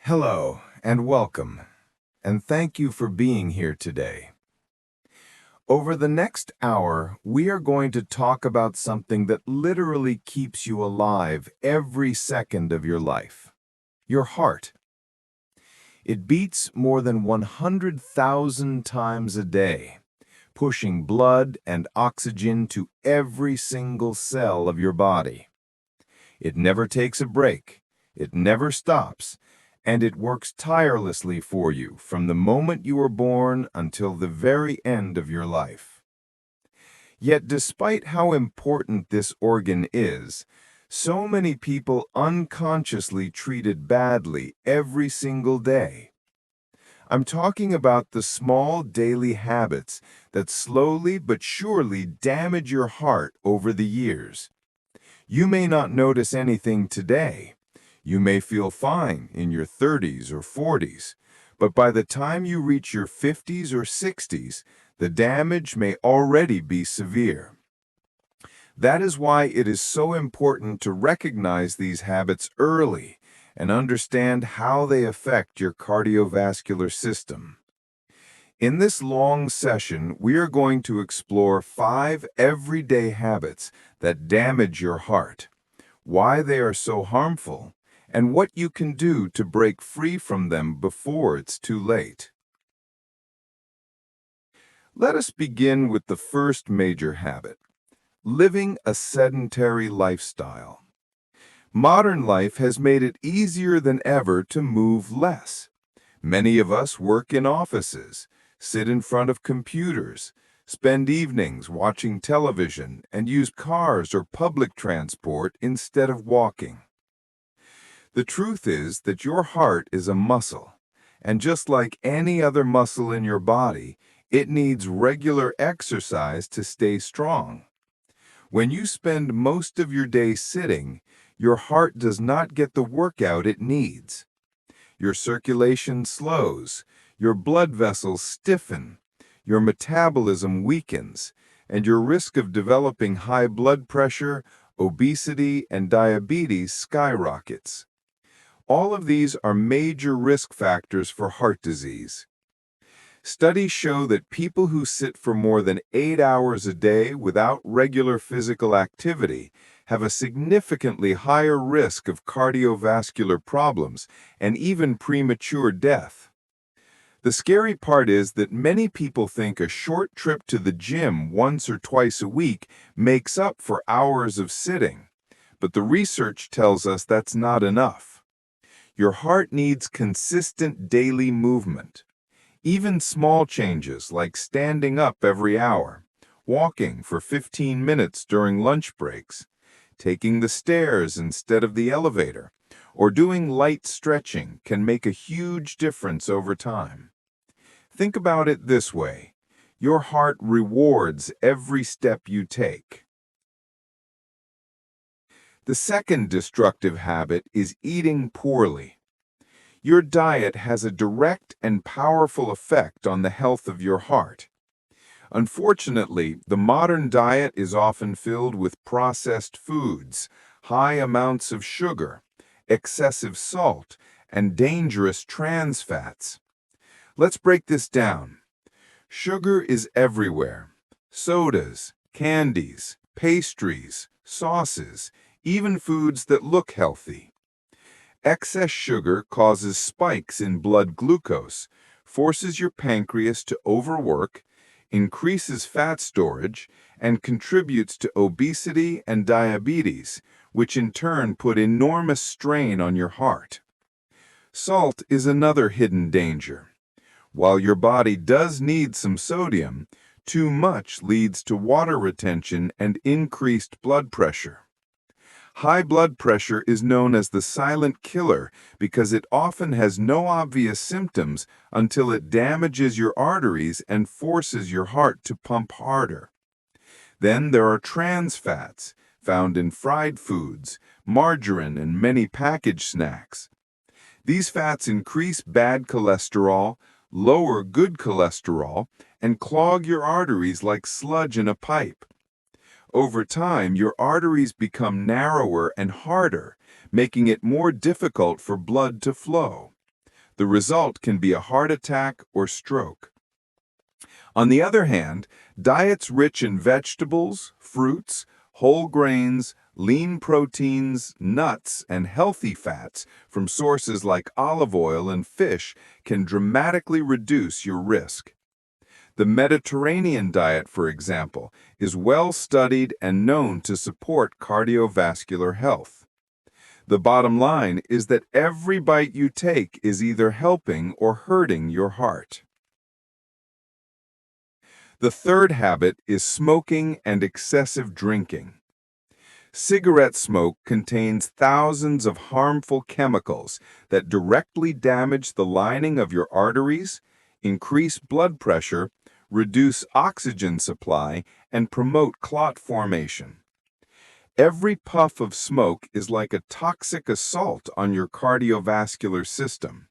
Hello and welcome, and thank you for being here today. Over the next hour, we are going to talk about something that literally keeps you alive every second of your life: your heart. It beats more than 100,000 times a day, pushing blood and oxygen to every single cell of your body. It never takes a break, it never stops, and it works tirelessly for you from the moment you were born until the very end of your life. Yet despite how important this organ is, so many people unconsciously treat it badly every single day. I'm talking about the small daily habits that slowly but surely damage your heart over the years. You may not notice anything today. You may feel fine in your 30s or 40s, but by the time you reach your 50s or 60s, the damage may already be severe. That is why it is so important to recognize these habits early and understand how they affect your cardiovascular system. In this long session, we are going to explore 5 everyday habits that damage your heart, why they are so harmful, and what you can do to break free from them before it's too late. Let us begin with the first major habit: living a sedentary lifestyle. Modern life has made it easier than ever to move less. Many of us work in offices, sit in front of computers, spend evenings watching television, and use cars or public transport instead of walking. The truth is that your heart is a muscle, and just like any other muscle in your body, it needs regular exercise to stay strong. When you spend most of your day sitting, your heart does not get the workout it needs. Your circulation slows, your blood vessels stiffen, your metabolism weakens, and your risk of developing high blood pressure, obesity, and diabetes skyrockets. All of these are major risk factors for heart disease. Studies show that people who sit for more than 8 hours a day without regular physical activity have a significantly higher risk of cardiovascular problems and even premature death. The scary part is that many people think a short trip to the gym once or twice a week makes up for hours of sitting, but the research tells us that's not enough. Your heart needs consistent daily movement. Even small changes like standing up every hour, walking for 15 minutes during lunch breaks, taking the stairs instead of the elevator, or doing light stretching can make a huge difference over time. Think about it this way: your heart rewards every step you take. The second destructive habit is eating poorly. Your diet has a direct and powerful effect on the health of your heart. Unfortunately, the modern diet is often filled with processed foods, high amounts of sugar, excessive salt, and dangerous trans fats. Let's break this down. Sugar is everywhere. Sodas, candies, pastries, sauces, even foods that look healthy. Excess sugar causes spikes in blood glucose, forces your pancreas to overwork, increases fat storage, and contributes to obesity and diabetes, which in turn put enormous strain on your heart. Salt is another hidden danger. While your body does need some sodium, too much leads to water retention and increased blood pressure. High blood pressure is known as the silent killer because it often has no obvious symptoms until it damages your arteries and forces your heart to pump harder. Then there are trans fats, found in fried foods, margarine, and many packaged snacks. These fats increase bad cholesterol, lower good cholesterol, and clog your arteries like sludge in a pipe. Over time, your arteries become narrower and harder, making it more difficult for blood to flow. The result can be a heart attack or stroke. On the other hand, diets rich in vegetables, fruits, whole grains, lean proteins, nuts, and healthy fats from sources like olive oil and fish can dramatically reduce your risk. The Mediterranean diet, for example, is well studied and known to support cardiovascular health. The bottom line is that every bite you take is either helping or hurting your heart. The third habit is smoking and excessive drinking. Cigarette smoke contains thousands of harmful chemicals that directly damage the lining of your arteries, increase blood pressure, reduce oxygen supply, and promote clot formation. Every puff of smoke is like a toxic assault on your cardiovascular system.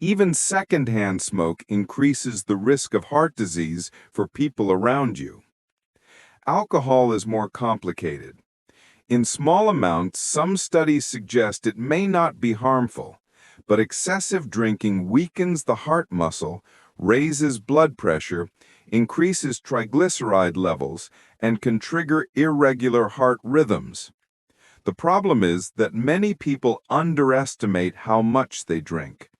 Even secondhand smoke increases the risk of heart disease for people around you. Alcohol is more complicated. In small amounts, some studies suggest it may not be harmful, but excessive drinking weakens the heart muscle, raises blood pressure, increases triglyceride levels, and can trigger irregular heart rhythms. The problem is that many people underestimate how much they drink.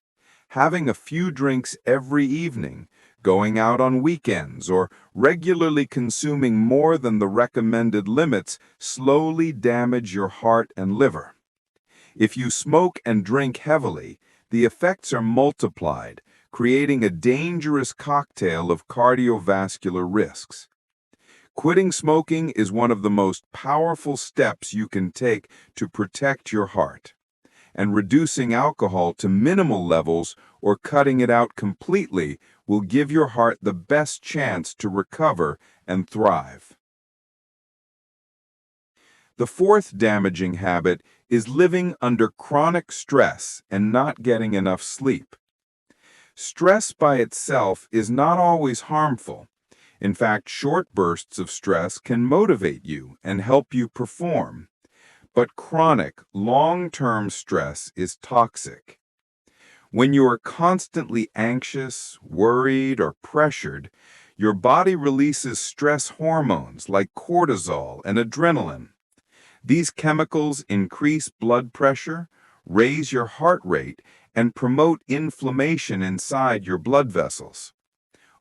Having a few drinks every evening, going out on weekends, or regularly consuming more than the recommended limits slowly damage your heart and liver. If you smoke and drink heavily, the effects are multiplied, creating a dangerous cocktail of cardiovascular risks. Quitting smoking is one of the most powerful steps you can take to protect your heart. And reducing alcohol to minimal levels or cutting it out completely will give your heart the best chance to recover and thrive. The fourth damaging habit is living under chronic stress and not getting enough sleep. Stress by itself is not always harmful. In fact, short bursts of stress can motivate you and help you perform. But chronic, long-term stress is toxic. When you are constantly anxious, worried, or pressured, your body releases stress hormones like cortisol and adrenaline. These chemicals increase blood pressure, raise your heart rate, and promote inflammation inside your blood vessels.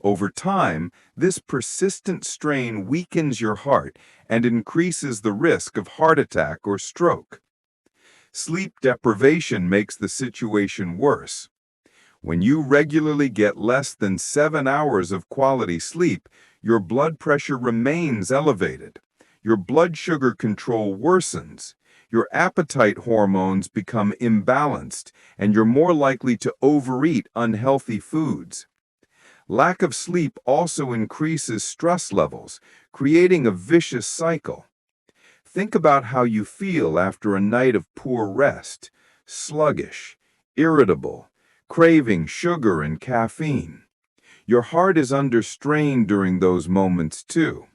Over time, this persistent strain weakens your heart and increases the risk of heart attack or stroke. Sleep deprivation makes the situation worse. When you regularly get less than 7 hours of quality sleep, your blood pressure remains elevated. Your blood sugar control worsens. Your appetite hormones become imbalanced, and you're more likely to overeat unhealthy foods. Lack of sleep also increases stress levels, creating a vicious cycle. Think about how you feel after a night of poor rest: sluggish, irritable, craving sugar and caffeine. Your heart is under strain during those moments too.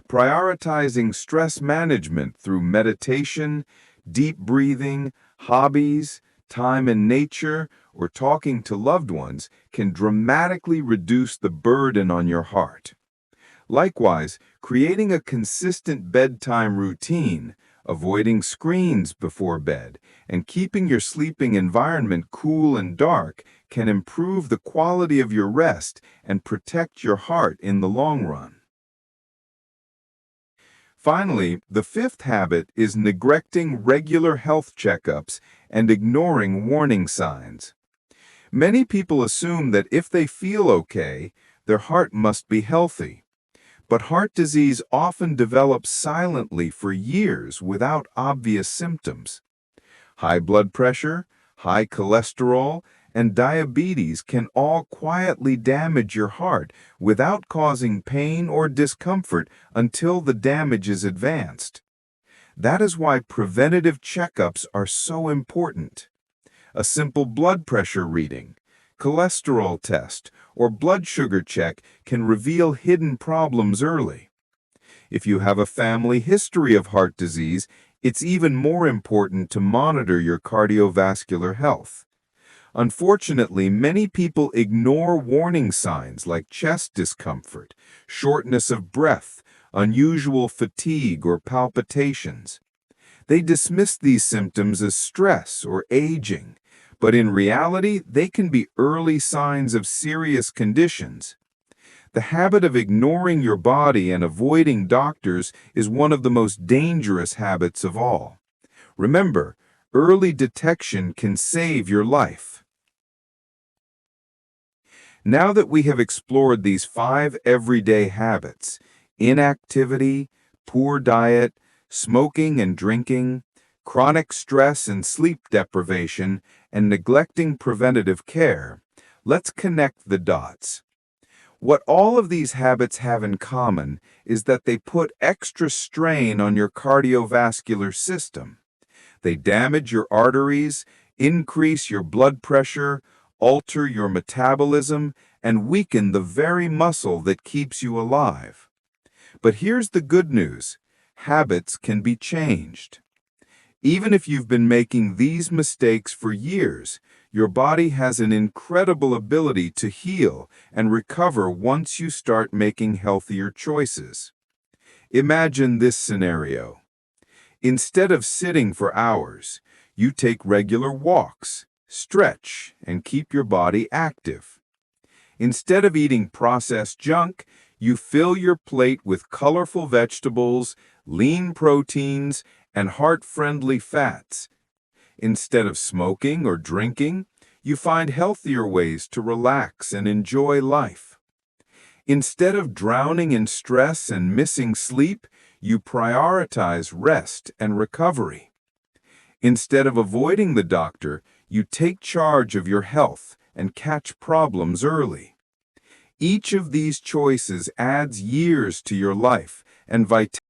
Prioritizing stress management through meditation, deep breathing, hobbies, time in nature, or talking to loved ones can dramatically reduce the burden on your heart. Likewise, creating a consistent bedtime routine, avoiding screens before bed, and keeping your sleeping environment cool and dark can improve the quality of your rest and protect your heart in the long run. Finally, the fifth habit is neglecting regular health checkups and ignoring warning signs. Many people assume that if they feel okay, their heart must be healthy. But heart disease often develops silently for years without obvious symptoms. High blood pressure, high cholesterol, and diabetes can all quietly damage your heart without causing pain or discomfort until the damage is advanced. That is why preventative checkups are so important. A simple blood pressure reading, cholesterol test, or blood sugar check can reveal hidden problems early. If you have a family history of heart disease, it's even more important to monitor your cardiovascular health. Unfortunately, many people ignore warning signs like chest discomfort, shortness of breath, unusual fatigue, or palpitations. They dismiss these symptoms as stress or aging, but in reality, they can be early signs of serious conditions. The habit of ignoring your body and avoiding doctors is one of the most dangerous habits of all. Remember, early detection can save your life. Now that we have explored these 5 everyday habits, inactivity, poor diet, smoking and drinking, chronic stress and sleep deprivation, and neglecting preventative care, let's connect the dots. What all of these habits have in common is that they put extra strain on your cardiovascular system. They damage your arteries, increase your blood pressure, alter your metabolism, and weaken the very muscle that keeps you alive. But here's the good news: habits can be changed. Even if you've been making these mistakes for years, your body has an incredible ability to heal and recover once you start making healthier choices. Imagine this scenario. Instead of sitting for hours, you take regular walks, stretch, and keep your body active. Instead of eating processed junk, you fill your plate with colorful vegetables, lean proteins, and heart-friendly fats. Instead of smoking or drinking, you find healthier ways to relax and enjoy life. Instead of drowning in stress and missing sleep, you prioritize rest and recovery. Instead of avoiding the doctor, you take charge of your health and catch problems early. Each of these choices adds years to your life and vitality.